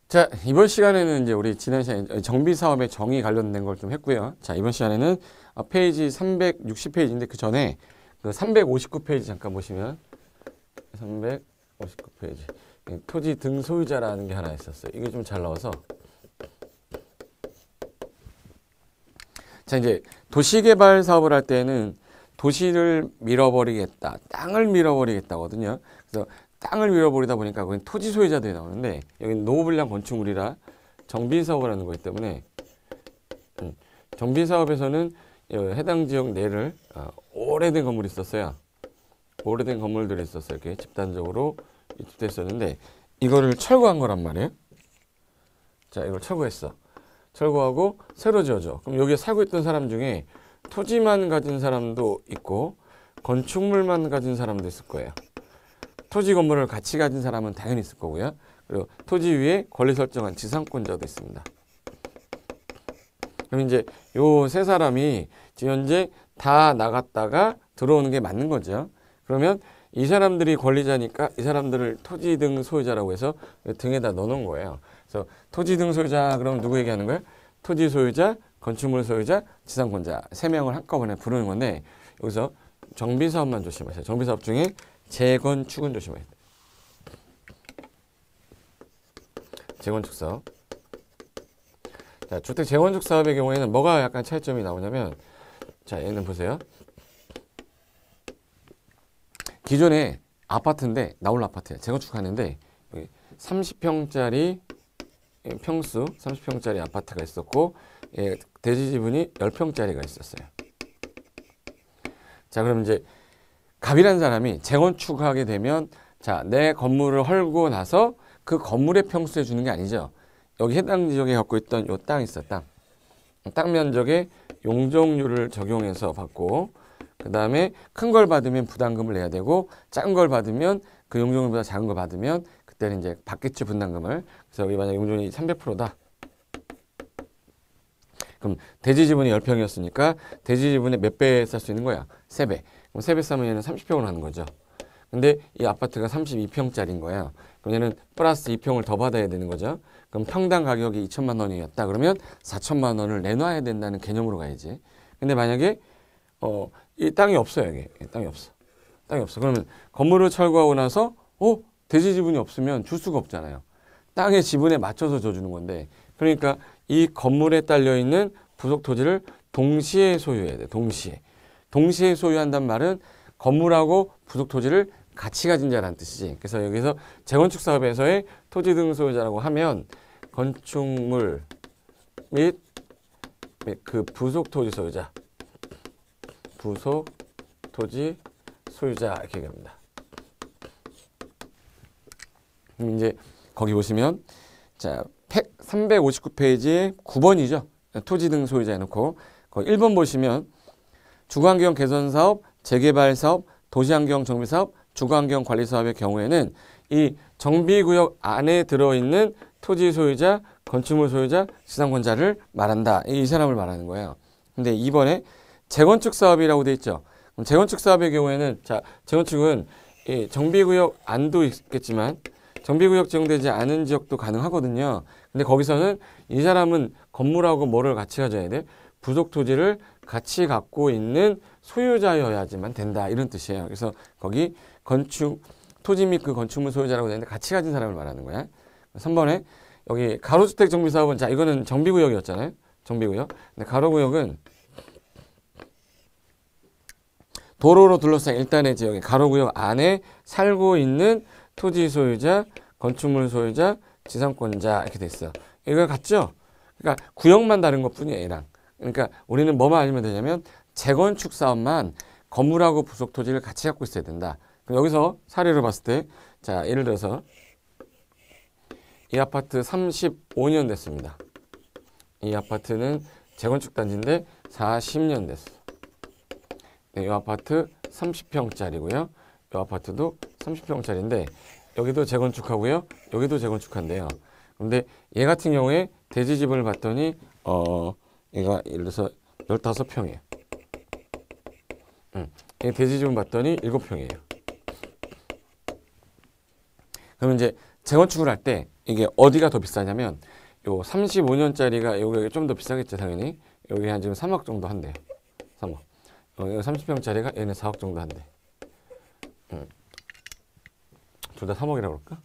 자, 이번 시간에는 이제 우리 지난 시간에 정비 사업에 정의 관련된 걸 좀 했고요. 자, 이번 시간에는 페이지 360페이지인데 그 전에 그 359페이지 잠깐 보시면 359페이지 토지 등 소유자라는 게 하나 있었어요. 이게 좀 잘 나와서 자, 이제 도시개발 사업을 할 때는 도시를 밀어버리겠다, 땅을 밀어버리겠다거든요. 그래서 땅을 밀어버리다 보니까 거긴 토지 소유자들이 나오는데 여기는 노후불량 건축물이라 정비사업을 하는 거기 때문에 정비사업에서는 해당 지역 내를 오래된 건물이 있었어요. 오래된 건물들이 있었어요. 이렇게 집단적으로 입주됐었는데 이거를 철거한 거란 말이에요. 자, 이걸 철거했어. 철거하고 새로 지어줘. 그럼 여기에 살고 있던 사람 중에 토지만 가진 사람도 있고 건축물만 가진 사람도 있을 거예요. 토지 건물을 같이 가진 사람은 당연히 있을 거고요. 그리고 토지 위에 권리 설정한 지상권자도 있습니다. 그럼 이제 요 세 사람이 지금 현재 다 나갔다가 들어오는 게 맞는 거죠. 그러면 이 사람들이 권리자니까 이 사람들을 토지 등 소유자라고 해서 등에다 넣어놓은 거예요. 그래서 토지 등 소유자 그러면 누구 얘기하는 거예요? 토지 소유자, 건축물 소유자, 지상권자 세 명을 한꺼번에 부르는 건데 여기서 정비사업만 조심하세요. 정비사업 중에 재건축은 조심해야 돼요. 재건축 사업. 자, 주택 재건축 사업의 경우에는 뭐가 약간 차이점이 나오냐면 자, 얘는 보세요. 기존에 아파트인데 나홀로 아파트예요. 재건축하는데 30평짜리 평수 30평짜리 아파트가 있었고 대지 지분이 10평짜리가 있었어요. 자, 그럼 이제 갑이라는 사람이 재건축하게 되면 자, 내 건물을 헐고 나서 그 건물의 평수에 주는 게 아니죠. 여기 해당 지역에 갖고 있던 요 땅이 있어. 땅 면적에 용적률을 적용해서 받고 그 다음에 큰 걸 받으면 부담금을 내야 되고 작은 걸 받으면 그 용적률보다 작은 걸 받으면 그때는 이제 받겠죠, 분담금을. 그래서 여기 만약 용적률이 300%다. 그럼 대지 지분이 10평이었으니까 대지 지분의 몇 배 쌀 수 있는 거야? 3배. 그럼 3배 싸면 얘는 30평을 하는 거죠. 근데 이 아파트가 32평짜리인 거예요. 그럼 얘는 플러스 2평을 더 받아야 되는 거죠. 그럼 평당 가격이 2천만 원이었다. 그러면 4천만 원을 내놔야 된다는 개념으로 가야지. 근데 만약에 이 땅이 없어요. 여기 땅이 없어. 땅이 없어. 그러면 건물을 철거하고 나서 대지 지분이 없으면 줄 수가 없잖아요. 땅의 지분에 맞춰서 줘주는 건데 그러니까 이 건물에 딸려있는 부속 토지를 동시에 소유해야 돼. 동시에 소유한단 말은 건물하고 부속 토지를 같이 가진 자라는 뜻이지. 그래서 여기서 재건축 사업에서의 토지 등 소유자라고 하면 건축물 및 그 부속 토지 소유자 이렇게 얘기합니다. 이제 거기 보시면 자 359페이지에 9번이죠. 토지 등 소유자 해놓고 거기 1번 보시면 주거환경 개선사업, 재개발사업, 도시환경 정비사업, 주거환경 관리사업의 경우에는 이 정비구역 안에 들어있는 토지 소유자, 건축물 소유자, 지상권자를 말한다. 이 사람을 말하는 거예요. 근데 이번에 재건축 사업이라고 돼 있죠. 그럼 재건축 사업의 경우에는 자, 재건축은 이 정비구역 안도 있겠지만 정비구역 지정되지 않은 지역도 가능하거든요. 근데 거기서는 이 사람은 건물하고 뭐를 같이 가져야 돼? 부속 토지를 같이 갖고 있는 소유자여야지만 된다. 이런 뜻이에요. 그래서 거기 토지 및 그 건축물 소유자라고 되는데 같이 가진 사람을 말하는 거야. 3번에 여기 가로주택 정비사업은 자, 이거는 정비구역이었잖아요. 정비구역. 근데 가로구역은 도로로 둘러싼 일단의 지역에 가로구역 안에 살고 있는 토지 소유자, 건축물 소유자, 지상권자 이렇게 돼 있어. 이거 같죠? 그러니까 구역만 다른 것뿐이에요, 얘랑. 그러니까 우리는 뭐만 알면 되냐면 재건축 사업만 건물하고 부속 토지를 같이 갖고 있어야 된다. 그럼 여기서 사례를 봤을 때 자, 예를 들어서 이 아파트 35년 됐습니다. 이 아파트는 재건축 단지인데 40년 됐어. 네, 이 아파트 30평짜리고요. 이 아파트도 30평짜리인데 여기도 재건축하고요. 여기도 재건축한대요. 근데 얘 같은 경우에 대지 지분을 봤더니 얘가 예를 들어서 15평이에요. 얘 대지 지분 봤더니 7평이에요. 그러면 이제 재건축을 할 때 이게 어디가 더 비싸냐면 요 35년짜리가 여기 좀 더 비싸겠죠, 당연히. 여기 한 지금 3억 정도 한대요. 3억. 30평짜리가 얘는 4억 정도 한대. 둘 다 3억이라고 그럴까?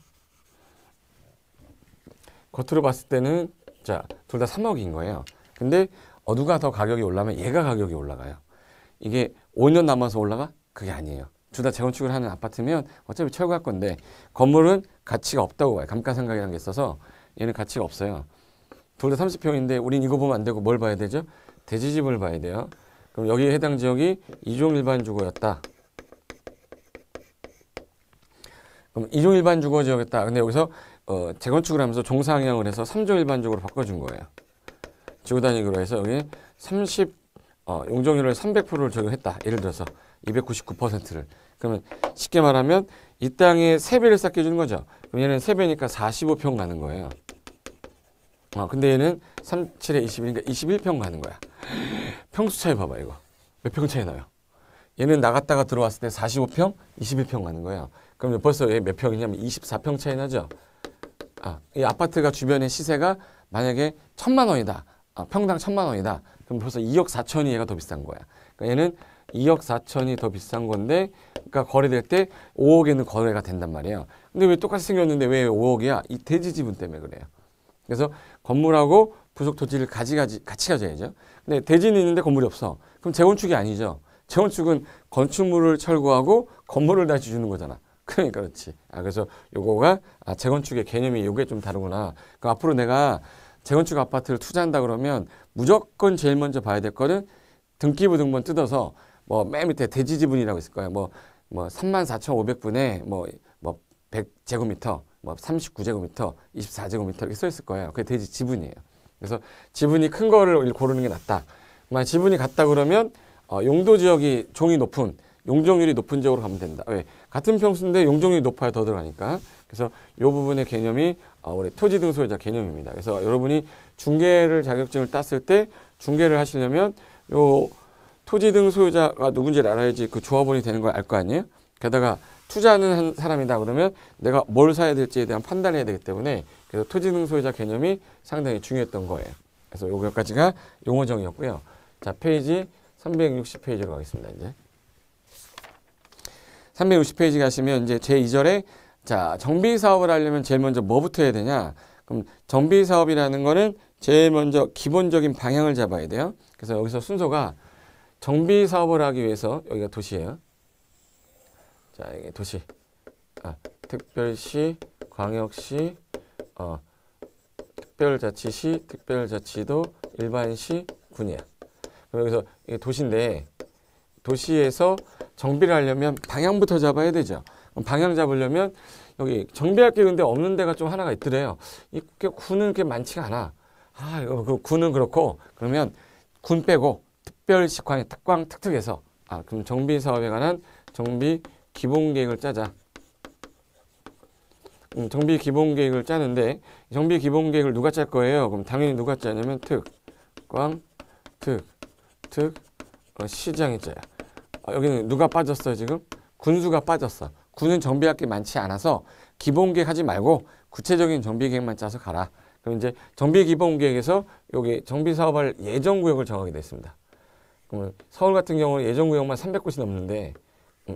겉으로 봤을 때는 자, 둘 다 3억인 거예요. 근데 누가 더 가격이 올라면 얘가 가격이 올라가요. 이게 5년 남아서 올라가? 그게 아니에요. 둘 다 재건축을 하는 아파트면 어차피 철거할 건데 건물은 가치가 없다고 봐요. 감가상각이라는 게 있어서 얘는 가치가 없어요. 둘 다 30평인데 우린 이거 보면 안 되고 뭘 봐야 되죠? 대지집을 봐야 돼요. 그럼 여기에 해당 지역이 2종 일반 주거였다. 그럼 2종 일반 주거 지역이었다. 근데 여기서 재건축을 하면서 종상향을 해서 3종 일반 주거로 바꿔준 거예요. 지구단위로 해서 여기 용적률을 300%를 적용했다. 예를 들어서 299%를. 그러면 쉽게 말하면 이 땅에 3배를 쌓게 주는 거죠. 그럼 얘는 3배니까 45평 가는 거예요. 근데 얘는 37에 21이니까 21평 가는 거야. 평수 차이 봐봐, 이거. 몇 평 차이 나요? 얘는 나갔다가 들어왔을 때 45평, 21평 가는 거예요. 그럼 벌써 얘 몇 평이냐면 24평 차이 나죠? 이 아파트가 주변의 시세가 만약에 1,000만 원이다. 평당 1,000만 원이다. 그럼 벌써 2억 4천이 얘가 더 비싼 거야. 그러니까 얘는 2억 4천이 더 비싼 건데, 그러니까 거래될 때 5억에는 거래가 된단 말이에요. 근데 왜 똑같이 생겼는데 왜 5억이야? 이 대지 지분 때문에 그래요. 그래서 건물하고 부속 토지를 같이 가져야죠. 근데 대지는 있는데 건물이 없어. 그럼 재건축이 아니죠. 재건축은 건축물을 철거하고 건물을 다시 주는 거잖아. 그러니까 그렇지. 그래서 요거가 재건축의 개념이 요게 좀 다르구나. 그럼 앞으로 내가 재건축 아파트를 투자한다 그러면 무조건 제일 먼저 봐야 될 거는 등기부 등본 뜯어서 뭐 맨 밑에 대지 지분이라고 있을 거야. 뭐 34,500분에 뭐 100제곱미터, 뭐 39제곱미터, 24제곱미터 이렇게 써 있을 거예요. 그게 대지 지분이에요. 그래서 지분이 큰 거를 고르는 게 낫다. 만약 지분이 같다 그러면 용도 지역이 용적률이 높은 지역으로 가면 된다. 왜? 같은 평수인데 용적률이 높아야 더 들어가니까. 그래서 이 부분의 개념이 우리 토지 등 소유자 개념입니다. 그래서 여러분이 중개를 자격증을 땄을 때 중개를 하시려면 요 토지 등 소유자가 누군지를 알아야지 그 조합원이 되는 걸 알 거 아니에요? 게다가 투자하는 사람이다 그러면 내가 뭘 사야 될지에 대한 판단을 해야 되기 때문에 그래서 토지 등 소유자 개념이 상당히 중요했던 거예요. 그래서 여기까지가 용어 정의였고요. 자, 페이지 360페이지로 가겠습니다. 이제 360페이지 가시면 이제 제2절에 자, 정비 사업을 하려면 제일 먼저 뭐부터 해야 되냐? 그럼 정비 사업이라는 거는 제일 먼저 기본적인 방향을 잡아야 돼요. 그래서 여기서 순서가 정비 사업을 하기 위해서 여기가 도시예요. 자, 이게 도시. 특별시, 광역시, 특별자치시, 특별자치도, 일반시, 군이야. 그럼 여기서 이게 도시인데 도시에서 정비를 하려면 방향부터 잡아야 되죠. 그럼 방향 잡으려면 여기 정비할 게 근데 없는 데가 좀 하나가 있더래요. 이 군은 그렇게 많지가 않아. 그 군은 그렇고 그러면 군 빼고 특별시, 광역, 특광, 특특해서 그럼 정비 사업에 관한 정비 기본 계획을 짜자. 정비 기본 계획을 짜는데 정비 기본 계획을 누가 짤 거예요? 그럼 당연히 누가 짜냐면 특광, 시장이 짜요. 여기는 누가 빠졌어요 지금? 군수가 빠졌어. 군은 정비할 게 많지 않아서 기본 계획 하지 말고 구체적인 정비 계획만 짜서 가라. 그럼 이제 정비 기본 계획에서 여기 정비 사업할 예정 구역을 정하게 됐습니다. 그러면 서울 같은 경우는 예정 구역만 300곳이 넘는데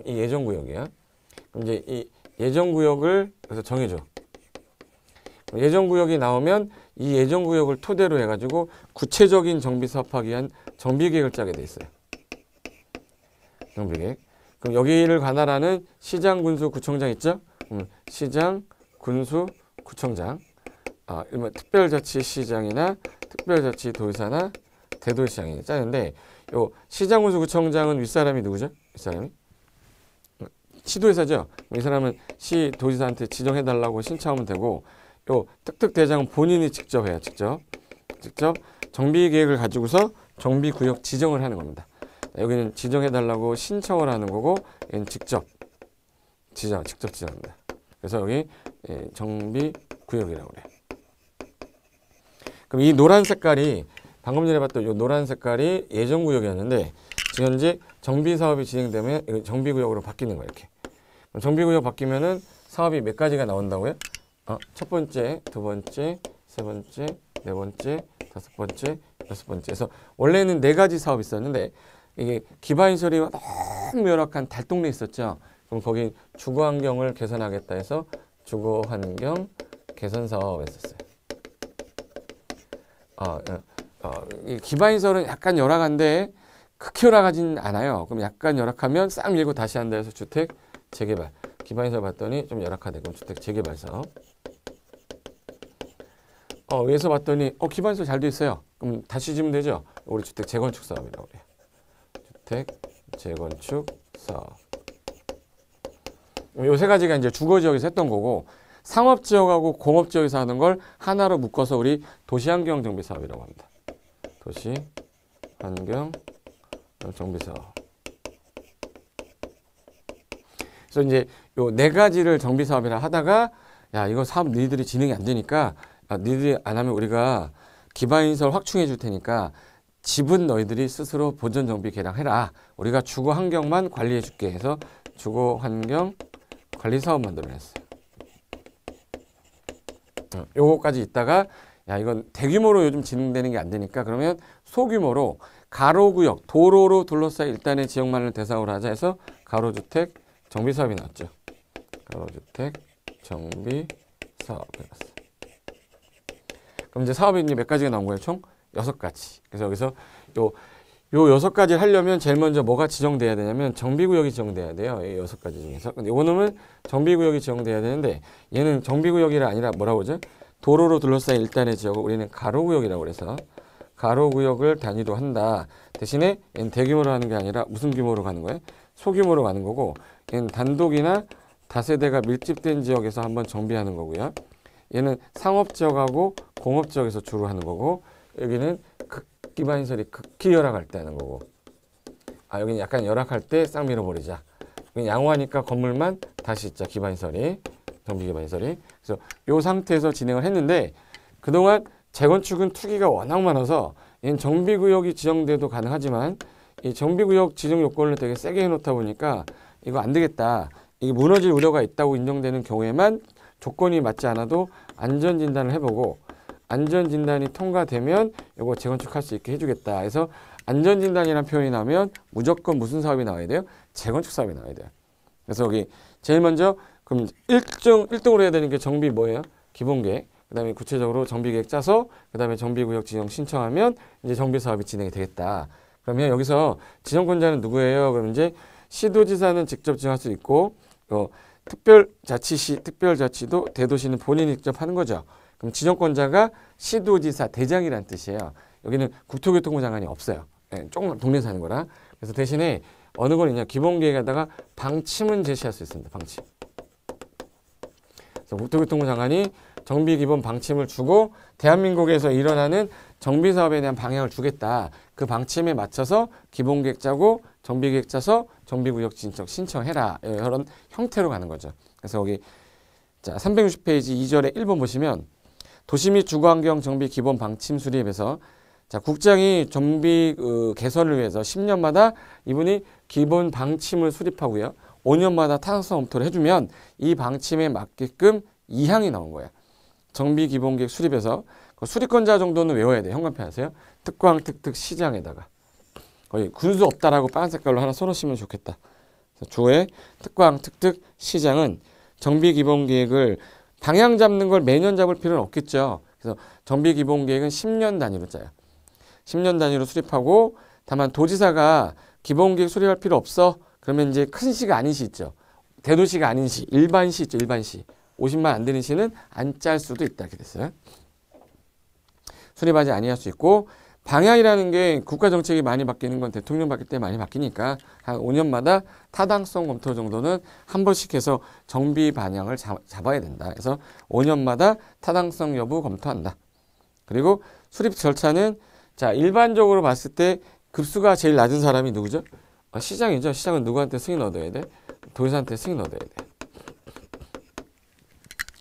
이 예정 구역이야. 그럼 이제 이 예정 구역을 그래서 정해줘. 예정 구역이 나오면 이 예정 구역을 토대로 해가지고 구체적인 정비 사업하기 위한 정비 계획을 짜게 돼 있어요. 정비 계획. 그럼 여기를 관할하는 시장, 군수, 구청장 있죠? 시장, 군수, 구청장. 일반 특별자치시장이나 특별자치도지사나 대도시장이 짜는데 요 시장, 군수, 구청장은 윗사람이 누구죠? 윗사람이? 시도지사죠. 이 사람은 시 도지사한테 지정해달라고 신청하면 되고 요 특특대장은 본인이 직접 해요. 직접 정비 계획을 가지고서 정비 구역 지정을 하는 겁니다. 여기는 지정해달라고 신청을 하는 거고 얘는 직접 지정합니다. 그래서 여기 정비 구역이라고 그래요. 그럼 이 노란 색깔이 방금 전에 봤던 이 노란 색깔이 예정 구역이었는데 지금 현재 정비 사업이 진행되면 정비 구역으로 바뀌는 거예요. 이렇게 정비 구역 바뀌면은 사업이 몇 가지가 나온다고요? 첫 번째, 두 번째, 세 번째, 네 번째, 다섯 번째, 여섯 번째. 그래서 원래는 4가지 사업이 있었는데 이게 기반시설이 너무 열악한 달동네 있었죠. 그럼 거기 주거환경을 개선하겠다 해서 주거환경 개선사업 했었어요. 이 기반시설은 약간 열악한데 극히 열악하진 않아요. 그럼 약간 열악하면 싹 밀고 다시 한다 해서 주택 재개발. 기반시설 봤더니 좀 열악하대. 그럼 주택 재개발 사업. 위에서 봤더니 기반시설 잘 돼 있어요. 그럼 다시 지으면 되죠. 우리 주택 재건축 사업이라고 그래요. 주택 재건축 사업. 요 3가지가 이제 주거지역에서 했던 거고, 상업지역하고 공업지역에서 하는 걸 하나로 묶어서 우리 도시환경 정비 사업이라고 합니다. 도시환경 정비 사업. 그래서 이제 요 4가지를 정비 사업이라 하다가, 야, 이거 사업 너희들이 진행이 안 되니까, 너희들이 안 하면 우리가 기반시설 확충해 줄 테니까 집은 너희들이 스스로 보전 정비 개량해라. 우리가 주거 환경만 관리해 줄게 해서 주거 환경 관리 사업 만들어냈어요. 요거까지 있다가, 야, 이건 대규모로 요즘 진행되는 게 안 되니까 그러면 소규모로 가로구역, 도로로 둘러싸인 일단의 지역만을 대상으로 하자 해서 가로주택 정비 사업이 나왔죠. 가로주택 정비 사업이 나왔어요. 그럼 이제 사업이 이제 몇 가지가 나온 거예요? 총 6가지. 그래서 여기서 요 6가지를 하려면 제일 먼저 뭐가 지정돼야 되냐면 정비구역이 지정돼야 돼요. 이 6가지 중에서. 근데 요거는 정비구역이 지정돼야 되는데 얘는 정비구역이 아니라 뭐라고 그러죠? 도로로 둘러싸인 일단의 지역을 우리는 가로구역이라고 그래서 가로구역을 단위로 한다. 대신에 얘는 대규모로 하는 게 아니라 무슨 규모로 가는 거예요? 소규모로 가는 거고, 얘는 단독이나 다세대가 밀집된 지역에서 한번 정비하는 거고요. 얘는 상업지역하고 공업지역에서 주로 하는 거고, 여기는 기반시설이 극히 열악할 때 하는 거고, 여기는 약간 열악할 때 싹 밀어버리자. 양호하니까 건물만 다시 있자. 기반시설이, 정비 기반시설이. 그래서 이 상태에서 진행을 했는데, 그동안 재건축은 투기가 워낙 많아서 얘는 정비구역이 지정돼도 가능하지만 이 정비구역 지정 요건을 되게 세게 해놓다 보니까 이거 안 되겠다. 이게 무너질 우려가 있다고 인정되는 경우에만 조건이 맞지 않아도 안전진단을 해보고, 안전진단이 통과되면 이거 재건축할 수 있게 해주겠다. 그래서 안전진단이라는 표현이 나오면 무조건 무슨 사업이 나와야 돼요? 재건축 사업이 나와야 돼요. 그래서 여기 제일 먼저 그럼 1등으로 해야 되는 게 정비 뭐예요? 기본계획. 그 다음에 구체적으로 정비계획 짜서 그 다음에 정비구역 지정 신청하면 이제 정비사업이 진행이 되겠다. 그러면 여기서 지정권자는 누구예요? 그럼 이제 시도지사는 직접 지정할 수 있고, 특별자치시, 특별자치도 대도시는 본인이 직접 하는 거죠. 그럼 지정권자가 시도지사 대장이라는 뜻이에요. 여기는 국토교통부 장관이 없어요. 조금 동네 사는 거라. 그래서 대신에 어느 건 있냐? 기본계획에다가 방침은 제시할 수 있습니다. 방침. 그래서 국토교통부 장관이 정비 기본 방침을 주고 대한민국에서 일어나는 정비 사업에 대한 방향을 주겠다. 그 방침에 맞춰서 기본계획 짜고 정비계획 짜서 정비구역 신청해라. 이런 형태로 가는 거죠. 그래서 여기 자 360페이지 2절에 1번 보시면 도시 및 주거환경 정비 기본 방침 수립에서 자 국장이 정비 개선을 위해서 10년마다 이분이 기본 방침을 수립하고요. 5년마다 타당성 검토를 해주면 이 방침에 맞게끔 2항이 나온 거예요. 정비 기본계획 수립에서 수립권자 정도는 외워야 돼요. 현관펜 하세요. 특광 특특 시장에다가 거의 군수 없다라고 빨간 색깔로 하나 써놓으시면 좋겠다. 주어의 특광 특특 시장은 정비 기본계획을 방향 잡는 걸 매년 잡을 필요는 없겠죠. 그래서 정비 기본계획은 10년 단위로 짜요. 10년 단위로 수립하고, 다만 도지사가 기본계획 수립할 필요 없어. 그러면 이제 큰 시가 아닌 시 있죠. 대도시가 아닌 시, 일반 시 있죠. 일반 시. 50만 안 되는 시는 안 짤 수도 있다. 이렇게 됐어요. 수립하지 아니할 수 있고, 방향이라는 게 국가정책이 많이 바뀌는 건 대통령 바뀔 때 많이 바뀌니까 한 5년마다 타당성 검토 정도는 한 번씩 해서 정비 방향을 잡아야 된다. 그래서 5년마다 타당성 여부 검토한다. 그리고 수립 절차는 자 일반적으로 봤을 때 급수가 제일 낮은 사람이 누구죠? 시장이죠. 시장은 누구한테 승인 얻어야 돼? 도지사한테 승인 얻어야 돼.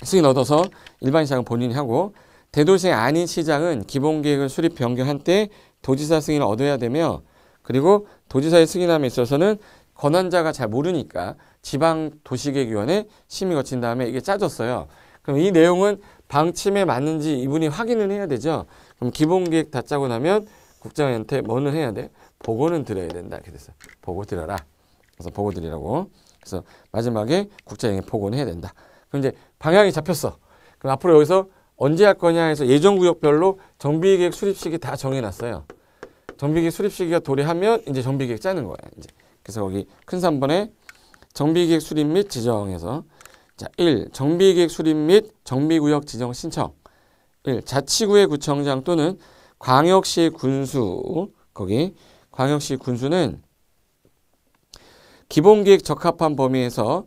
승인 얻어서 일반 시장은 본인이 하고, 대도시 아닌 시장은 기본계획을 수립 변경한 때 도지사 승인을 얻어야 되며, 그리고 도지사의 승인함에 있어서는 권한자가 잘 모르니까 지방도시계획위원회 심의 거친 다음에 이게 짜졌어요. 그럼 이 내용은 방침에 맞는지 이분이 확인을 해야 되죠. 그럼 기본계획 다 짜고 나면 국장한테 뭐는 해야 돼? 보고는 드려야 된다. 이렇게 됐어요. 보고 드려라. 그래서 보고 드리라고. 그래서 마지막에 국장에게 보고는 해야 된다. 그럼 이제 방향이 잡혔어. 그럼 앞으로 여기서 언제 할 거냐 해서 예정구역별로 정비계획 수립식이 다 정해놨어요. 정비계획 수립시기가 도래하면 이제 정비계획 짜는 거야. 이제. 그래서 거기 큰 3번에 정비계획 수립 및 지정해서 자, 1. 정비계획 수립 및 정비구역 지정 신청. 1. 자치구의 구청장 또는 광역시 군수. 거기 광역시 군수는 기본계획 적합한 범위에서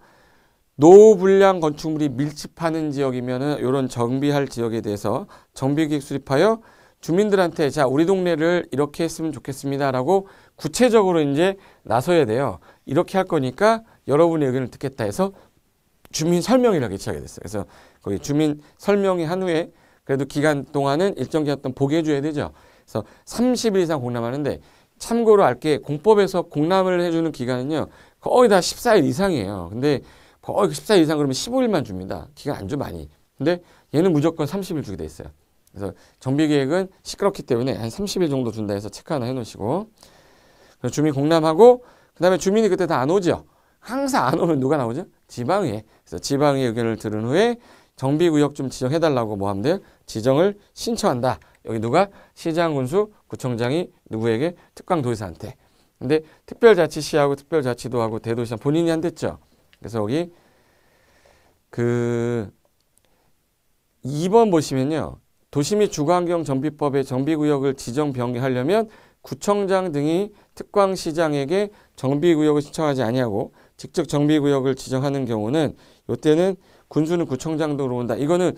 노후 불량 건축물이 밀집하는 지역이면은 이런 정비할 지역에 대해서 정비계획 수립하여 주민들한테 자 우리 동네를 이렇게 했으면 좋겠습니다라고 구체적으로 이제 나서야 돼요. 이렇게 할 거니까 여러분의 의견을 듣겠다 해서 주민 설명이라고 개최하게 됐어요. 그래서 거기 주민 설명이 한 후에 그래도 기간 동안은 일정 기간 동안 보게 해줘야 되죠. 그래서 30일 이상 공람하는데 참고로 알게 공법에서 공람을 해주는 기간은요 거의 다 14일 이상이에요. 근데 거의 14일 이상 그러면 15일만 줍니다. 기간 안 줘 많이. 근데 얘는 무조건 30일 주게 돼 있어요. 그래서 정비계획은 시끄럽기 때문에 한 30일 정도 준다 해서 체크 하나 해놓으시고 그래서 주민 공람하고 그 다음에 주민이 그때 다 안 오죠. 항상 안 오면 누가 나오죠? 지방의회. 그래서 지방의회 의견을 들은 후에 정비구역 좀 지정해달라고 뭐 하면 돼요? 지정을 신청한다. 여기 누가? 시장, 군수, 구청장이 누구에게? 특강도지사한테. 근데 특별자치시하고 특별자치도하고 대도시장 본인이 안 됐죠. 그래서 여기 그 2번 보시면요. 도시 및 주거환경 정비법의 정비구역을 지정 변경하려면 구청장 등이 특광시장에게 정비구역을 신청하지 아니하고 직접 정비구역을 지정하는 경우는 이때는 군수는 구청장 등으로 온다. 이거는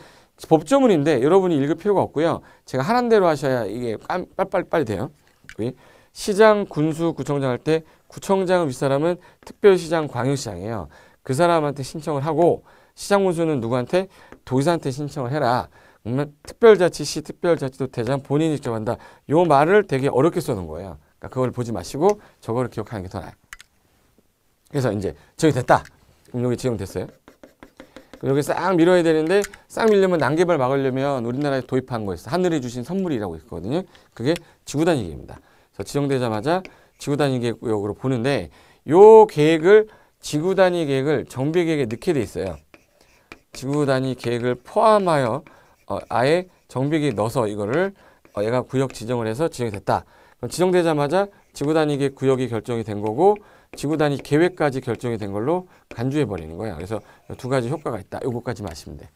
법조문인데 여러분이 읽을 필요가 없고요. 제가 하란 대로 하셔야 이게 빨리 돼요. 시장, 군수, 구청장 할 때 구청장은 윗사람은 특별시장, 광역시장이에요. 그 사람한테 신청을 하고 시장, 군수는 누구한테? 도지사한테 신청을 해라. 그러면 특별자치시, 특별자치도 대장 본인이 직접 한다. 요 말을 되게 어렵게 써놓은 거예요. 그러니까 그걸 보지 마시고 저거를 기억하는 게 더 나아요. 그래서 이제 지정이 됐다. 그럼 여기 지정됐어요. 그럼 여기 싹 밀어야 되는데 싹 밀려면 난개발 막으려면 우리나라에 도입한 거 있어. 하늘이 주신 선물이라고 있거든요. 그게 지구단위 계획입니다. 그래서 지정되자마자 지구단위 계획으로 보는데 요 계획을 지구단위 계획을 정비계획에 넣게 돼 있어요. 지구단위 계획을 포함하여 아예 정비계획 넣어서 이거를 얘가 구역 지정을 해서 지정이 됐다. 그럼 지정되자마자 지구단위 계획 구역이 결정이 된 거고 지구단위 계획까지 결정이 된 걸로 간주해 버리는 거예요. 그래서 두 가지 효과가 있다. 요거까지 마시면 돼.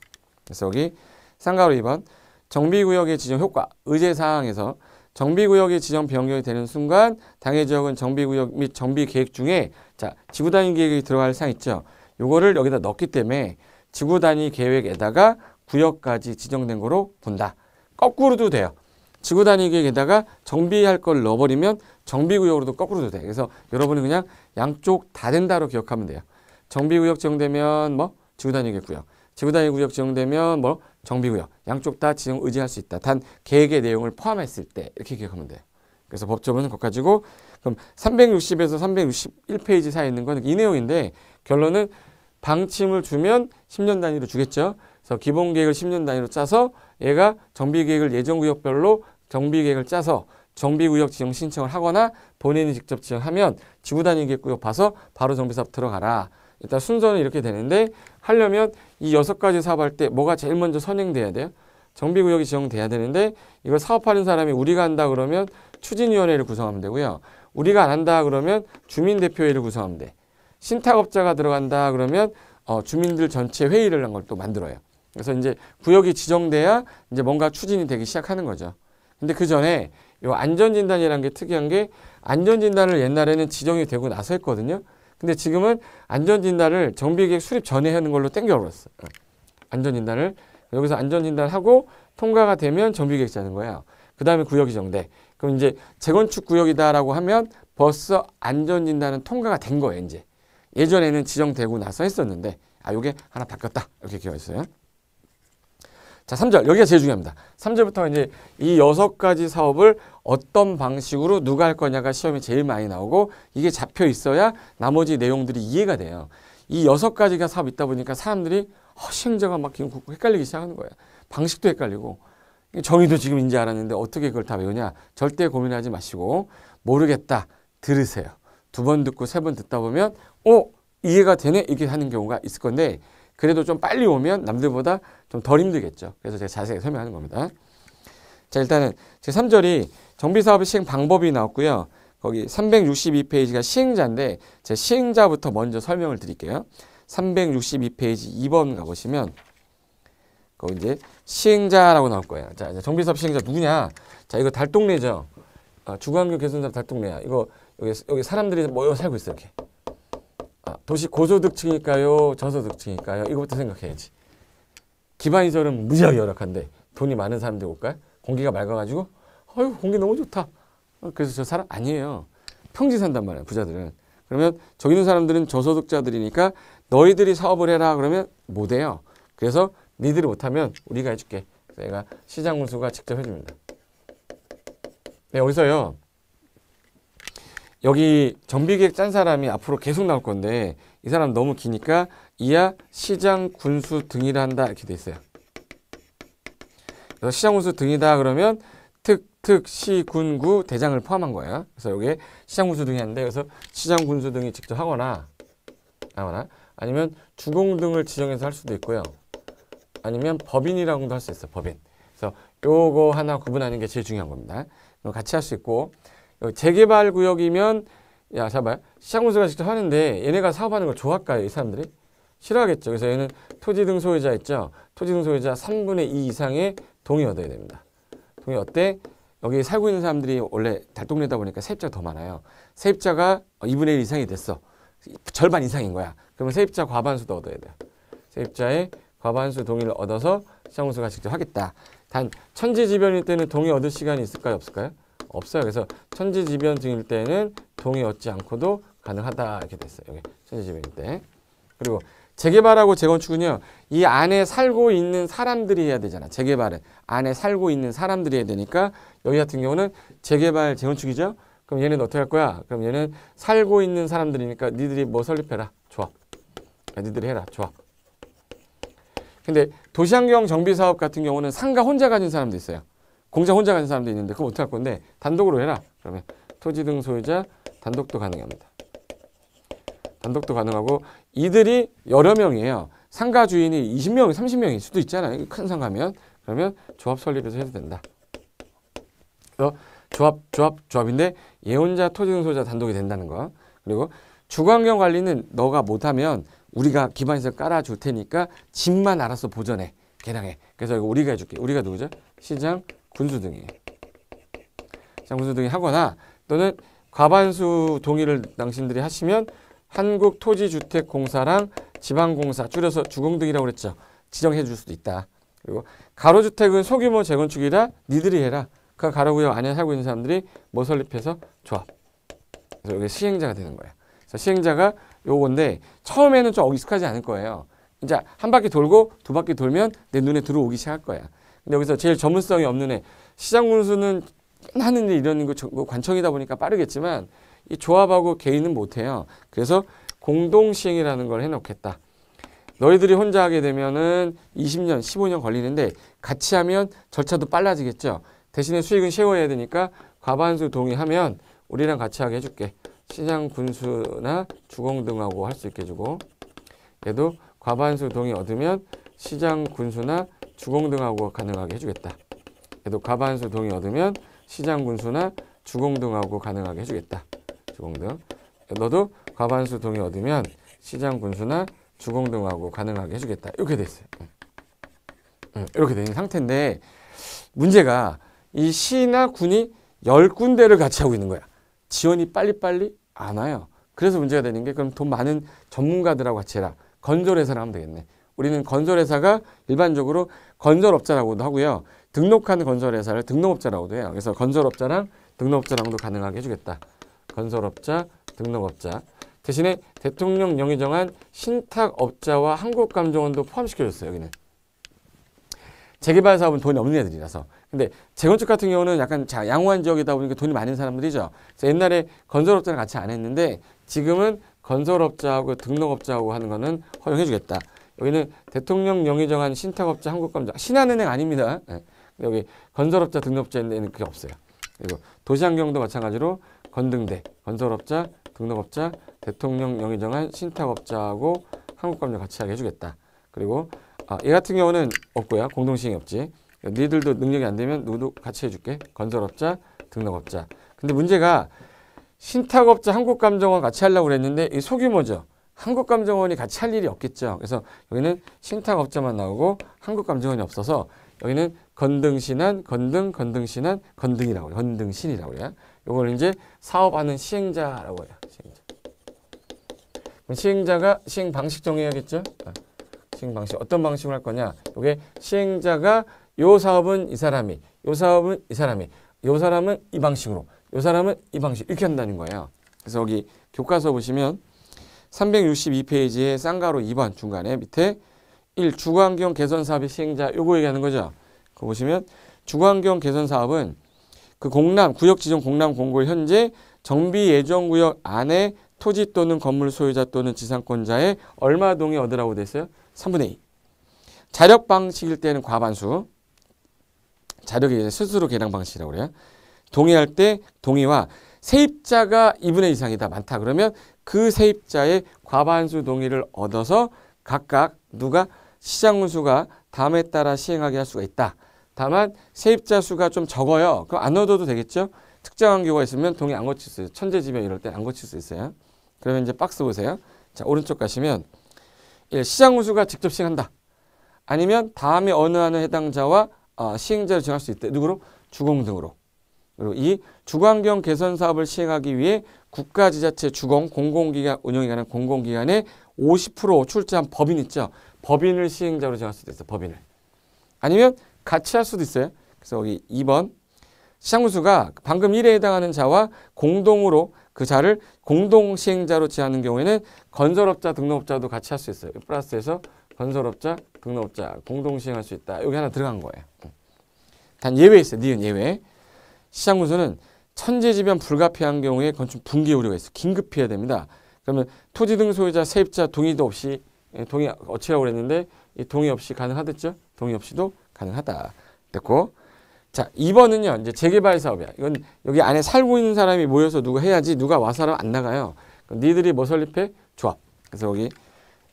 그래서 여기 쌍가로 2번 정비구역의 지정 효과 의제사항에서 정비구역의 지정 변경이 되는 순간 당해 지역은 정비구역 및 정비계획 중에 자 지구단위 계획이 들어갈 사항 있죠. 요거를 여기다 넣기 때문에 지구단위 계획에다가 구역까지 지정된 거로 본다. 거꾸로도 돼요. 지구단위 계획에다가 정비할 걸 넣어버리면 정비구역으로도 거꾸로도 돼. 그래서 여러분은 그냥 양쪽 다 된다로 기억하면 돼요. 정비구역 지정되면 뭐 지구단위 계획구역, 지구단위 구역 지정되면 뭐 정비구역. 양쪽 다 지정 의지할 수 있다. 단 계획의 내용을 포함했을 때 이렇게 기억하면 돼요. 그래서 법조문은 그거 가지고 그럼 360에서 361페이지 사이에 있는 건 이 내용인데 결론은 방침을 주면 10년 단위로 주겠죠. 그래서 기본계획을 10년 단위로 짜서 얘가 정비계획을 예정구역별로 정비계획을 짜서 정비구역 지정 신청을 하거나 본인이 직접 지정하면 지구단위 계획구역 봐서 바로 정비사업 들어가라. 일단 순서는 이렇게 되는데 하려면 이 6가지 사업할 때 뭐가 제일 먼저 선행돼야 돼요? 정비구역이 지정돼야 되는데 이걸 사업하는 사람이 우리가 한다 그러면 추진위원회를 구성하면 되고요. 우리가 안 한다 그러면 주민대표회의를 구성하면 돼. 신탁업자가 들어간다 그러면 주민들 전체 회의를 한 걸 또 만들어요. 그래서 이제 구역이 지정돼야 이제 뭔가 추진이 되기 시작하는 거죠. 근데 그 전에 요 안전진단이라는 게 특이한 게 안전진단을 옛날에는 지정이 되고 나서 했거든요. 근데 지금은 안전진단을 정비계획 수립 전에 하는 걸로 땡겨버렸어요. 안전진단을 여기서 안전진단을 하고 통과가 되면 정비계획 짜는 거예요. 그 다음에 구역이 정돼. 그럼 이제 재건축 구역이다라고 하면 벌써 안전진단은 통과가 된 거예요. 이제 예전에는 지정되고 나서 했었는데 요게 하나 바뀌었다 이렇게 기억했어요. 자, 3절. 여기가 제일 중요합니다. 3절부터 이제 이 6가지 사업을 어떤 방식으로 누가 할 거냐가 시험에 제일 많이 나오고 이게 잡혀 있어야 나머지 내용들이 이해가 돼요. 이 6가지가 사업 있다 보니까 사람들이 시행자가 막 헷갈리기 시작하는 거야. 방식도 헷갈리고 정의도 지금 인지 알았는데 어떻게 그걸 다 외우냐. 절대 고민하지 마시고 모르겠다. 들으세요. 2번 듣고 3번 듣다 보면 이해가 되네 이렇게 하는 경우가 있을 건데 그래도 좀 빨리 오면 남들보다 좀 덜 힘들겠죠. 그래서 제가 자세히 설명하는 겁니다. 자, 일단은 제 3절이 정비사업의 시행 방법이 나왔고요. 거기 362페이지가 시행자인데 제 시행자부터 먼저 설명을 드릴게요. 362페이지 2번 가보시면 거기 이제 시행자라고 나올 거예요. 자, 이제 정비사업 시행자 누구냐? 자, 이거 달동네죠. 주거환경 개선사업 달동네야. 이거 여기 사람들이 모여 살고 있어 이렇게. 도시 고소득층일까요? 저소득층일까요? 이거부터 생각해야지. 기반시설은 무지하게 열악한데 돈이 많은 사람들 올까요? 공기가 맑아가지고 공기 너무 좋다. 그래서 저 사람 아니에요. 평지 산단 말이에요. 부자들은. 그러면 저기 있는 사람들은 저소득자들이니까 너희들이 사업을 해라 그러면 못해요. 그래서 니들이 못하면 우리가 해줄게. 내가 시장 군수가 직접 해줍니다. 네, 여기서요. 여기 정비계획 짠 사람이 앞으로 계속 나올 건데 이 사람 너무 기니까 이하 시장 군수 등이라 한다 이렇게 돼 있어요. 그래서 시장 군수 등이다 그러면 특, 시, 군, 구, 대장을 포함한 거예요. 그래서 여기에 시장 군수 등이 하는데 그래서 시장 군수 등이 직접 하거나 아니면 주공 등을 지정해서 할 수도 있고요. 아니면 법인이라고도 할 수 있어요. 법인. 그래서 요거 하나 구분하는 게 제일 중요한 겁니다. 같이 할 수 있고 재개발 구역이면 잠깐만 시장군수가 직접 하는데 얘네가 사업하는 걸 좋아할까요? 이 사람들이? 싫어하겠죠. 그래서 얘는 토지 등 소유자 있죠. 토지 등 소유자 3분의 2 이상의 동의 얻어야 됩니다. 동의 어때? 여기 살고 있는 사람들이 원래 달동네다 보니까 세입자가 더 많아요. 세입자가 2분의 1 이상이 됐어. 절반 이상인 거야. 그러면 세입자 과반수도 얻어야 돼요. 세입자의 과반수 동의를 얻어서 시장군수가 직접 하겠다. 단 천지지변일 때는 동의 얻을 시간이 있을까요? 없을까요? 없어요. 그래서 천지지변 등일 때는 동의 얻지 않고도 가능하다 이렇게 됐어요. 여기 천지지변일 때. 그리고 재개발하고 재건축은요. 이 안에 살고 있는 사람들이 해야 되잖아. 재개발은 안에 살고 있는 사람들이 해야 되니까 여기 같은 경우는 재개발 재건축이죠. 그럼 얘는 어떻게 할 거야? 그럼 얘는 살고 있는 사람들이니까 니들이 뭐 설립해라. 조합. 니들이 해라. 조합. 근데 도시환경 정비사업 같은 경우는 상가 혼자 가진 사람도 있어요. 공장 혼자 가진 사람도 있는데 그럼 어떻게 할 건데 단독으로 해라. 그러면 토지 등 소유자 단독도 가능합니다. 단독도 가능하고 이들이 여러 명이에요. 상가 주인이 20명, 30명일 수도 있잖아요. 큰 상가면. 그러면 조합 설립해서 해도 된다. 그래서 조합인데 예혼자, 토지 등 소유자 단독이 된다는 거. 그리고 주거환경 관리는 너가 못하면 우리가 기반시설 깔아줄 테니까 집만 알아서 보전해. 개량해. 그래서 이거 우리가 해줄게. 우리가 누구죠? 시장 군수 등이에요. 시장 군수 등이 하거나 또는 과반수 동의를 당신들이 하시면 한국토지주택공사랑 지방공사 줄여서 주공등이라고 그랬죠. 지정해 줄 수도 있다. 그리고 가로주택은 소규모 재건축이라 니들이 해라. 그 가로구역 안에 살고 있는 사람들이 뭐 설립해서 조합. 그래서 여기 시행자가 되는 거예요. 그래서 시행자가 요건데 처음에는 좀 익숙하지 않을 거예요. 이제 한 바퀴 돌고 2바퀴 돌면 내 눈에 들어오기 시작할 거야. 근데 여기서 제일 전문성이 없는 애 시장군수는 하는 일 이런 거 관청이다 보니까 빠르겠지만 이 조합하고 개인은 못해요. 그래서 공동시행이라는 걸 해놓겠다. 너희들이 혼자 하게 되면은 20년, 15년 걸리는데 같이 하면 절차도 빨라지겠죠. 대신에 수익은 쉐어해야 되니까 과반수 동의하면 우리랑 같이 하게 해줄게. 시장 군수나 주공 등하고 할 수 있게 해주고 얘도 과반수 동의 얻으면 시장 군수나 주공 등하고 가능하게 해주겠다. 얘도 과반수 동의 얻으면 시장 군수나 주공 등하고 가능하게 해주겠다. 주공 등. 너도 과반수 동의 얻으면 시장 군수나 주공 등하고 가능하게 해주겠다. 이렇게 돼 있어요. 이렇게 된 상태인데 문제가 이 시나 군이 10군데를 같이 하고 있는 거야. 지원이 빨리빨리 안 와요. 그래서 문제가 되는 게 그럼 돈 많은 전문가들하고 같이 해라. 건설회사를 하면 되겠네. 우리는 건설회사가 일반적으로 건설업자라고도 하고요. 등록하는 건설회사를 등록업자라고도 해요. 그래서 건설업자랑 등록업자랑도 가능하게 해주겠다. 건설업자, 등록업자. 대신에 대통령령이 정한 신탁업자와 한국감정원도 포함시켜줬어요. 여기는. 재개발 사업은 돈이 없는 애들이라서. 근데 재건축 같은 경우는 약간 양호한 지역이다 보니까 돈이 많은 사람들이죠. 그래서 옛날에 건설업자랑 같이 안 했는데 지금은 건설업자하고 등록업자하고 하는 거는 허용해 주겠다. 여기는 대통령 영이 정한 신탁업자 한국감정 신한은행 아닙니다. 예. 여기 건설업자 등록업자인데는 그게 없어요. 그리고 도시환경도 마찬가지로 건등대 건설업자 등록업자 대통령 영이 정한 신탁업자하고 한국감정 같이 하게 해주겠다. 그리고 얘 같은 경우는 없고요. 공동시행이 없지. 니들도 능력이 안 되면 누구도 같이 해줄게. 건설업자 등록업자. 근데 문제가 신탁업자 한국감정원 같이 하려고 그랬는데 이 소규모죠. 한국감정원이 같이 할 일이 없겠죠. 그래서 여기는 신탁업자만 나오고 한국감정원이 없어서 여기는 건등신한, 건등신한, 건등이라고 해요. 건등신이라고 해요. 요걸 이제 사업하는 시행자라고 해요. 시행자. 그럼 시행자가 시행 방식 정해야겠죠. 시행 방식 어떤 방식으로 할 거냐. 요게 시행자가 요 사업은 이 사람이, 요 사업은 이 사람이, 요 사람은 이 방식으로, 요 사람은 이 방식 이렇게 한다는 거예요. 그래서 여기 교과서 보시면 362페이지에 쌍가로 2번 중간에 밑에 1. 주거환경 개선 사업의 시행자 요거 얘기하는 거죠. 그거 보시면 주거환경 개선 사업은 그 공람 구역 지정 공람 공고를 현재 정비 예정 구역 안에 토지 또는 건물 소유자 또는 지상권자의 얼마 동의 얻으라고 돼 있어요? 3분의 2. 자력 방식일 때는 과반수. 자력이 스스로 계량 방식이라고 그래요. 동의할 때 동의와 세입자가 2분의 2 이상이다. 많다. 그러면 그 세입자의 과반수 동의를 얻어서 각각 누가 시장운수가 다음에 따라 시행하게 할 수가 있다. 다만 세입자 수가 좀 적어요. 그럼 안 얻어도 되겠죠. 특정한 경우가 있으면 동의 안 거칠 수 있어요. 천재지변 이럴 때 안 거칠 수 있어요. 그러면 이제 박스 보세요. 자, 오른쪽 가시면 1. 시장운수가 직접 시행한다. 아니면 다음에 어느 하는 해당자와 시행자를 정할 수 있다. 누구로? 주공 등으로. 그리고 2. 주거환경 개선 사업을 시행하기 위해 국가지자체 주공 공공기관 운영에 관한 공공기관의 50% 출자한 법인 있죠. 법인을 시행자로 정할 수도 있어요. 법인을. 아니면 같이 할 수도 있어요. 그래서 여기 2번 시장운수가 방금 1에 해당하는 자와 공동으로 그 자를 공동시행자로 지하는 경우에는 건설업자 등록업자도 같이 할 수 있어요. 플러스에서 건설업자 등록업자 공동시행할 수 있다. 여기 하나 들어간 거예요. 단 예외 있어요. 니은 예외. 시장운수는 천재지변 불가피한 경우에 건축 붕괴 우려가 있어요. 긴급히 해야 됩니다. 그러면 토지 등 소유자 세입자 동의도 없이 동의 어치라고 그랬는데 이 동의 없이 가능하겠죠? 동의 없이도 가능하다. 됐고. 자, 2번은요. 이제 재개발 사업이야. 이건 여기 안에 살고 있는 사람이 모여서 누가 해야지 누가 와서 하면 안 나가요. 니들이 뭐 설립해? 조합. 그래서 여기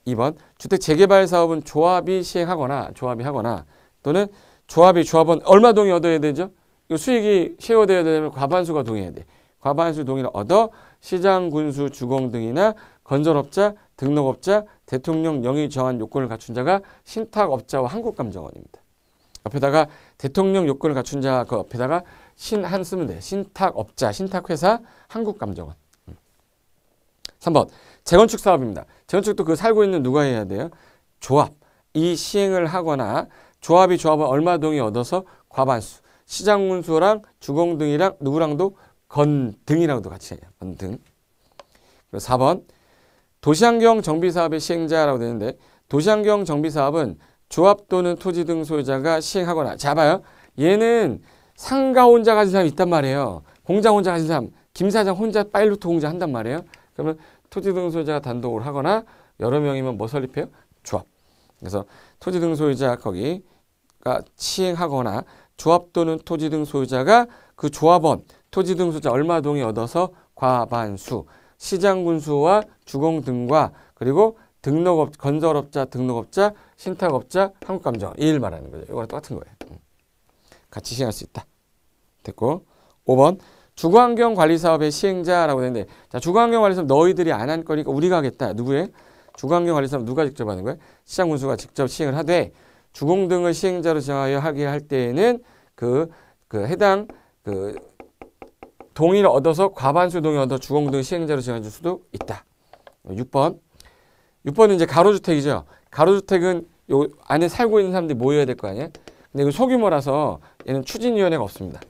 2번 주택 재개발 사업은 조합이 시행하거나 조합이 하거나 또는 조합원 얼마 동의 얻어야 되죠? 이거 수익이 쉐어되어야 되면 과반수가 동의해야 돼. 과반수 동의를 얻어 시장, 군수, 주공 등이나 건설업자, 등록업자, 대통령 영의 정한 요건을 갖춘 자가 신탁업자와 한국감정원입니다. 옆에다가 대통령 요건을 갖춘 자 그 옆에다가 신한 쓰면 돼. 신탁업자, 신탁회사, 한국감정원. 3번 재건축 사업입니다. 재건축도 그 살고 있는 누가 해야 돼요? 조합. 이 시행을 하거나 조합이 조합은 얼마 동의 얻어서 과반수. 시장군수랑 주공 등이랑 누구랑도 건등이랑도 같이 해요. 건등. 그리고 4번 도시환경 정비사업의 시행자라고 되는데 도시환경 정비사업은 조합 또는 토지 등 소유자가 시행하거나 자 봐요. 얘는 상가 혼자 가진 사람이 있단 말이에요. 공장 혼자 가진 사람. 김 사장 혼자 파일로트 공장 한단 말이에요. 그러면 토지 등 소유자가 단독으로 하거나 여러 명이면 뭐 설립해요? 조합. 그래서 토지 등 소유자 거기가 시행하거나 조합 또는 토지 등 소유자가 그 조합원, 토지 등 소유자 얼마 동의 얻어서 과반수, 시장군수와 주공 등과 그리고 건설업자, 등록업자, 신탁업자, 한국감정원 이 일 말하는 거죠. 이거랑 똑같은 거예요. 같이 시행할 수 있다. 됐고 5번 주거환경관리사업의 시행자라고 되는데 자 주거환경관리사업 너희들이 안 한 거니까 우리가 하겠다. 누구예요? 주거환경관리사업 누가 직접 하는 거예요? 시장군수가 직접 시행을 하되 주공 등을 시행자로 정하여 하게 할 때에는 그 해당 동의를 얻어서 과반수 동의 얻어 주공 등 시행자로 정해줄 수도 있다. 6번은 이제 가로주택이죠. 가로주택은 요 안에 살고 있는 사람들이 모여야 될 거 아니에요? 근데 이거 소규모라서 얘는 추진위원회가 없습니다.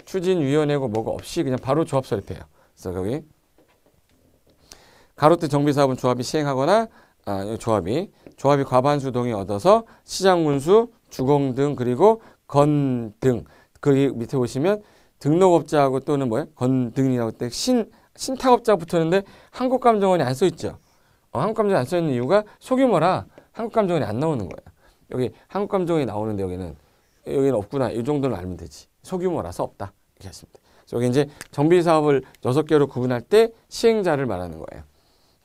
추진위원회고 뭐가 없이 그냥 바로 조합 설립해요. 그래서 거기 가로주택 정비사업은 조합이 시행하거나 조합이 과반수 동의 얻어서 시장군수, 주공 등 그리고 건 등 그리고 밑에 보시면 등록업자하고 또는 뭐예요? 건 등이라고 때 신탁업자가 붙었는데 한국감정원이 안 써 있죠. 한국감정원이 안 써 있는 이유가 소규모라 한국감정원이 안 나오는 거예요. 여기 한국감정원이 나오는데 여기는 없구나. 이 정도는 알면 되지. 소규모라서 없다. 이렇게 하시면 돼요. 여기 이제 정비사업을 6개로 구분할 때 시행자를 말하는 거예요.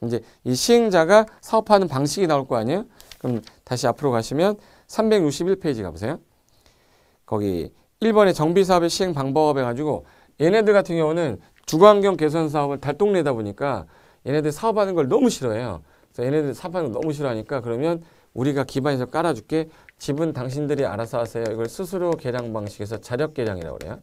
이제 이 시행자가 사업하는 방식이 나올 거 아니에요? 그럼 다시 앞으로 가시면 361페이지 가보세요. 거기 1번에 정비사업의 시행 방법 해가지고 얘네들 같은 경우는 주거환경 개선 사업을 달동네다 보니까 얘네들 사업하는 걸 너무 싫어해요. 그래서 얘네들 사업하는 걸 너무 싫어하니까 그러면 우리가 기반에서 깔아줄게. 집은 당신들이 알아서 하세요. 이걸 스스로 계량 방식에서 자력 계량이라고 그래요.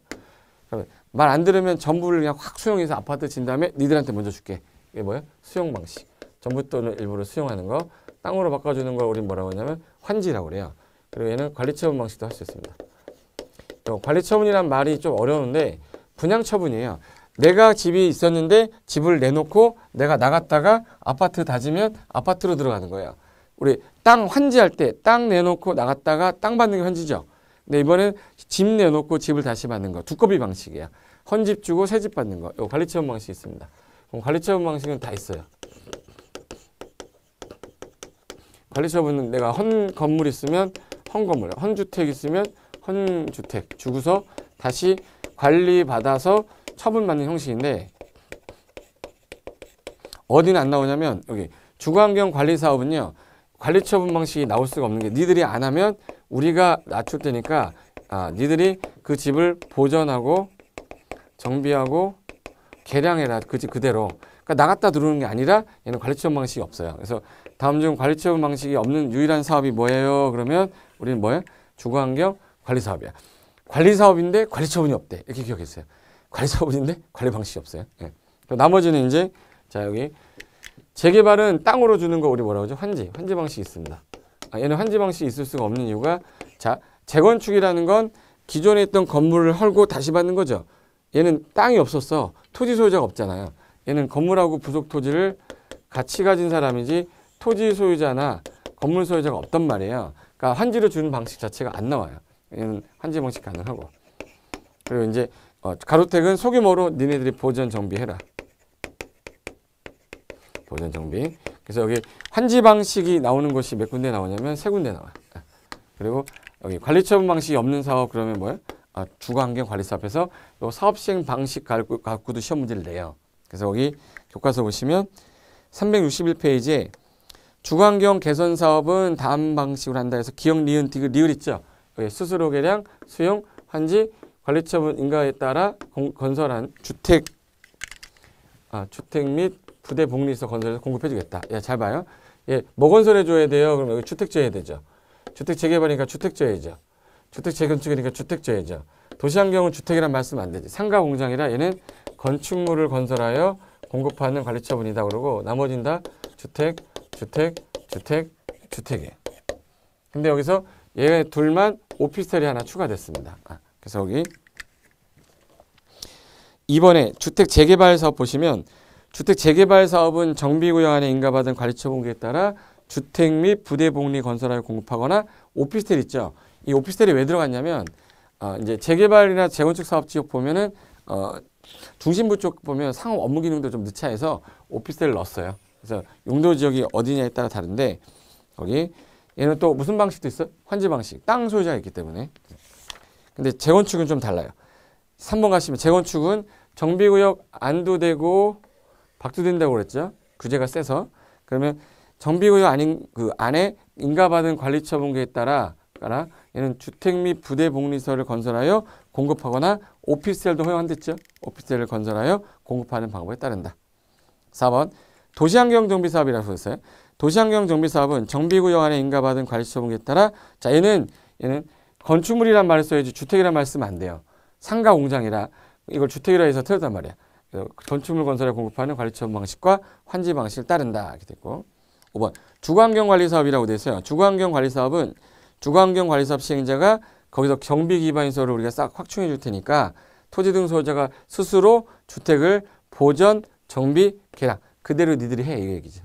말 안 들으면 전부를 그냥 확 수용해서 아파트 진 다음에 니들한테 먼저 줄게. 이게 뭐예요? 수용 방식. 전부 돈을 일부러 수용하는 거. 땅으로 바꿔주는 걸 우린 뭐라고 하냐면 환지라고 그래요. 그리고 얘는 관리처분 방식도 할 수 있습니다. 관리처분이란 말이 좀 어려운데 분양처분이에요. 내가 집이 있었는데 집을 내놓고 내가 나갔다가 아파트 다지면 아파트로 들어가는 거예요. 우리 땅 환지할 때 땅 내놓고 나갔다가 땅 받는 게 환지죠. 근데 이번엔 집 내놓고 집을 다시 받는 거. 두꺼비 방식이야. 헌집 주고 새 집 받는 거. 요 관리처분 방식이 있습니다. 그럼 관리처분 방식은 다 있어요. 관리처분은 내가 헌 건물 있으면 헌 건물, 헌주택 있으면 헌주택 주고서 다시 관리받아서 처분받는 형식인데 어디는 안 나오냐면 여기 주거환경관리사업은요. 관리처분 방식이 나올 수가 없는 게 니들이 안 하면 우리가 낮출 테니까 니들이 그 집을 보전하고 정비하고 개량해라. 그 집 그대로. 그러니까 나갔다 들어오는 게 아니라 얘는 관리처분 방식이 없어요. 그래서 다음 중 관리처분 방식이 없는 유일한 사업이 뭐예요? 그러면 우리는 뭐예요? 주거환경 관리사업이야. 관리사업인데 관리처분이 없대. 이렇게 기억했어요. 관리처분인데 관리 방식이 없어요. 예. 나머지는 이제 자 여기 재개발은 땅으로 주는 거 우리 뭐라고 하죠? 환지 방식이 있습니다. 얘는 환지 방식이 있을 수가 없는 이유가 자 재건축이라는 건 기존에 있던 건물을 헐고 다시 받는 거죠. 얘는 땅이 없었어. 토지 소유자가 없잖아요. 얘는 건물하고 부속 토지를 같이 가진 사람이지 토지 소유자나 건물 소유자가 없단 말이에요. 그러니까 환지로 주는 방식 자체가 안 나와요. 얘는 환지 방식 가능하고. 그리고 이제 가로택은 소규모로 니네들이 보전 정비해라. 보전 정비. 그래서 여기 환지 방식이 나오는 곳이 몇 군데 나오냐면 3군데 나와요. 그리고 여기 관리처분 방식이 없는 사업 그러면 뭐예요? 주거환경 관리사업에서 요 사업 시행 방식 갖고도 시험 문제를 내요. 그래서 여기 교과서 보시면 361페이지에 주거환경 개선 사업은 다음 방식으로 한다 해서 기역, 니은, 디귿, 리을 있죠. 여기 스스로 개량, 수용, 환지, 관리처분 인가에 따라 건설한 주택 및 부대 복리서 건설해서 공급해주겠다. 야, 잘 봐요. 예, 뭐 건설해줘야 돼요? 그럼 여기 주택 져야 되죠. 주택 재개발이니까 주택 져야죠. 주택 재건축이니까 주택 져야죠. 도시환경은 주택이란 말씀 안 되지. 상가 공장이라 얘는 건축물을 건설하여 공급하는 관리처분이다 그러고 나머지는 다 주택이에요. 근데 여기서 얘 둘만 오피스텔이 하나 추가됐습니다. 그래서 여기 2번에 주택 재개발 사업 보시면 주택 재개발 사업은 정비구역 안에 인가받은 관리처분에 따라 주택 및 부대 복리 건설하여 공급하거나 오피스텔 있죠. 이 오피스텔이 왜 들어갔냐면 이제 재개발이나 재건축 사업 지역 보면은 중심부 쪽 보면 상업 업무 기능도 좀 늦차해서 오피스텔을 넣었어요. 그래서 용도 지역이 어디냐에 따라 다른데 거기 얘는 또 무슨 방식도 있어? 환지 방식. 땅 소유자가 있기 때문에. 근데 재건축은 좀 달라요. 3번 가시면 재건축은 정비구역 안도되고 박두된다고 그랬죠. 규제가 세서. 그러면 정비구역 아닌 그 안에 인가받은 관리처분계에 따라 얘는 주택 및 부대 복리서를 건설하여 공급하거나 오피스텔도 허용한댔죠. 오피스텔을 건설하여 공급하는 방법에 따른다. 4번 도시환경 정비사업이라고 했어요. 도시환경 정비사업은 정비구역 안에 인가받은 관리처분계에 따라 자 얘는 건축물이란 말을 써야지 주택이란 말 쓰면 안 돼요. 상가 공장이라 이걸 주택이라 해서 틀렸단 말이야. 건축물 건설에 공급하는 관리처분 방식과 환지 방식을 따른다. 이렇게 됐고 5번 주거환경관리사업이라고 되어 있어요. 주거환경관리사업은 주거환경관리사업 시행자가 거기서 경비기반인서를 우리가 싹 확충해 줄 테니까 토지 등 소유자가 스스로 주택을 보전, 정비, 개량 그대로 니들이 해. 이 얘기죠.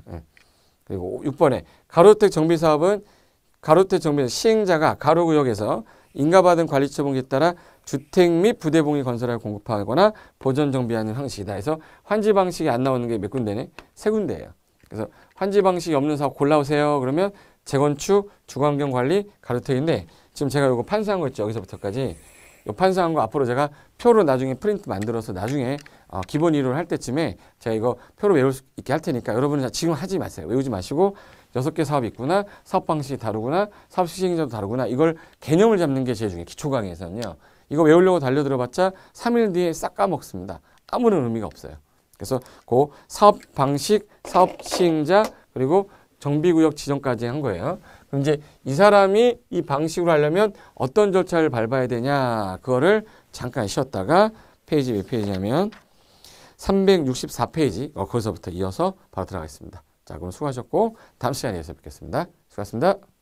그리고 6번에 가로택 정비사업은 가로택 정비 시행자가 가로구역에서 인가받은 관리처분에 따라 주택 및 부대봉이 건설하여 공급하거나 보전 정비하는 방식이다. 해서 환지 방식이 안 나오는 게 몇 군데네? 3군데예요. 그래서 환지 방식이 없는 사업 골라오세요. 그러면 재건축, 주거환경 관리, 가로택인데 지금 제가 요거 판사한 거 있죠. 여기서부터까지. 요 판사한 거 앞으로 제가 표로 나중에 프린트 만들어서 나중에 기본 이론을 할 때쯤에 제가 이거 표로 외울 수 있게 할 테니까 여러분은 지금 하지 마세요. 외우지 마시고 6개 사업이 있구나. 사업 방식이 다르구나. 사업 시행자도 다르구나. 이걸 개념을 잡는 게 제일 중요해요. 기초 강의에서는요. 이거 외우려고 달려들어봤자 3일 뒤에 싹 까먹습니다. 아무런 의미가 없어요. 그래서 그 사업 방식, 사업 시행자, 그리고 정비구역 지정까지 한 거예요. 그럼 이제 이 사람이 이 방식으로 하려면 어떤 절차를 밟아야 되냐, 그거를 잠깐 쉬었다가 페이지 몇 페이지냐면 364페이지, 거기서부터 이어서 바로 들어가겠습니다. 자, 그럼 수고하셨고 다음 시간에 뵙겠습니다. 수고하셨습니다.